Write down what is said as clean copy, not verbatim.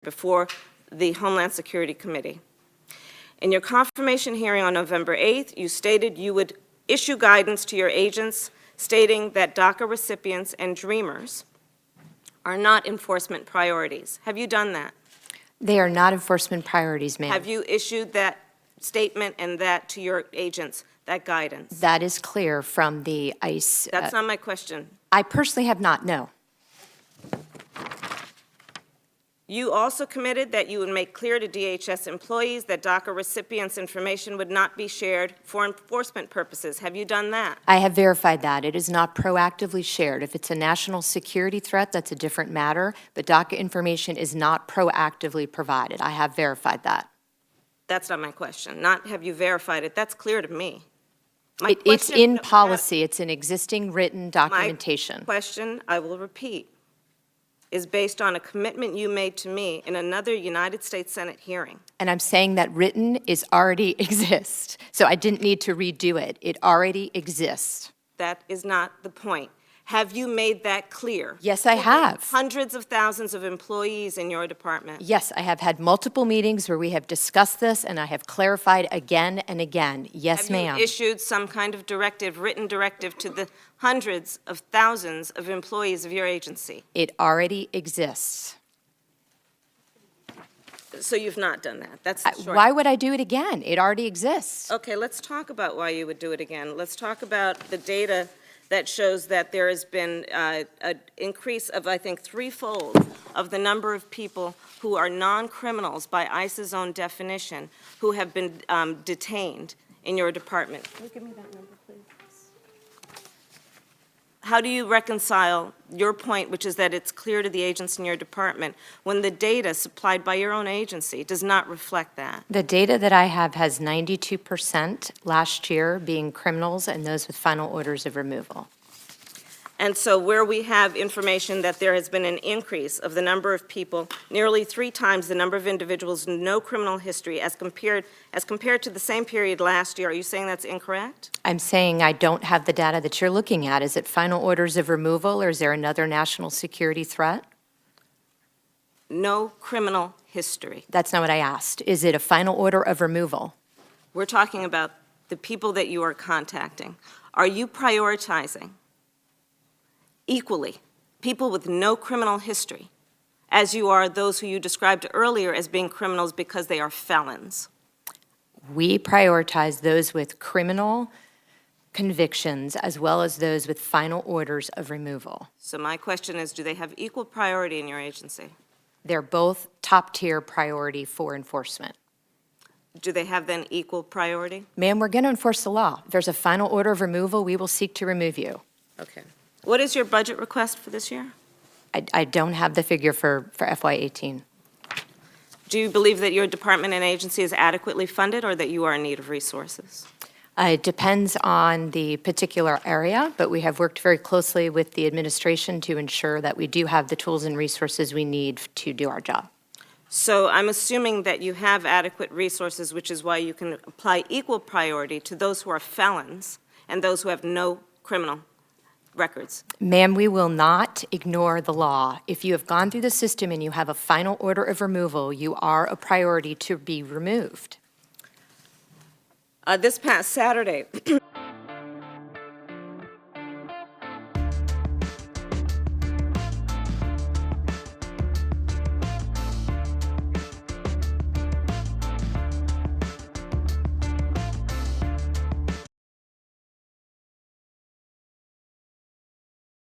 before the Homeland Security Committee. In your confirmation hearing on November 8th, you stated you would issue guidance to your agents stating that DACA recipients and dreamers are not enforcement priorities. Have you done that? They are not enforcement priorities, ma'am. Have you issued that statement and that to your agents, that guidance? That is clear from the ICE. That's not my question. I personally have not, no. You also committed that you would make clear to DHS employees that DACA recipients' information would not be shared for enforcement purposes. Have you done that? I have verified that. It is not proactively shared. If it's a national security threat, that's a different matter, but DACA information is not proactively provided. I have verified that. That's not my question. Not have you verified it. That's clear to me. It's in policy. It's in existing written documentation. My question, I will repeat, is based on a commitment you made to me in another United States Senate hearing. And I'm saying that written is already exists. So I didn't need to redo it. It already exists. That is not the point. Have you made that clear? Yes, I have. Hundreds of thousands of employees in your department. Yes, I have had multiple meetings where we have discussed this, and I have clarified again and again. Yes, ma'am. Have you issued some kind of directive, written directive, to the hundreds of thousands of employees of your agency? It already exists. So you've not done that. That's the short. Why would I do it again? It already exists. Okay, let's talk about why you would do it again. Let's talk about the data that shows that there has been an increase of, I think, threefold of the number of people who are non-criminals by ICE's own definition who have been detained in your department. Can you give me that number, please? How do you reconcile your point, which is that it's clear to the agents in your department, when the data supplied by your own agency does not reflect that? The data that I have has 92% last year being criminals and those with final orders of removal. And so where we have information that there has been an increase of the number of people, nearly 3 times the number of individuals with no criminal history as compared to the same period last year, are you saying that's incorrect? I'm saying I don't have the data that you're looking at. Is it final orders of removal, or is there another national security threat? No criminal history. That's not what I asked. Is it a final order of removal? We're talking about the people that you are contacting. Are you prioritizing equally people with no criminal history as you are those who you described earlier as being criminals because they are felons? We prioritize those with criminal convictions as well as those with final orders of removal. So my question is, do they have equal priority in your agency? They're both top-tier priority for enforcement. Do they have then equal priority? Ma'am, we're going to enforce the law. If there's a final order of removal, we will seek to remove you. Okay. What is your budget request for this year? I don't have the figure for FY18. Do you believe that your department and agency is adequately funded or that you are in need of resources? It depends on the particular area, but we have worked very closely with the administration to ensure that we do have the tools and resources we need to do our job. So I'm assuming that you have adequate resources, which is why you can apply equal priority to those who are felons and those who have no criminal records. Ma'am, we will not ignore the law. If you have gone through the system and you have a final order of removal, you are a priority to be removed. This past Saturday,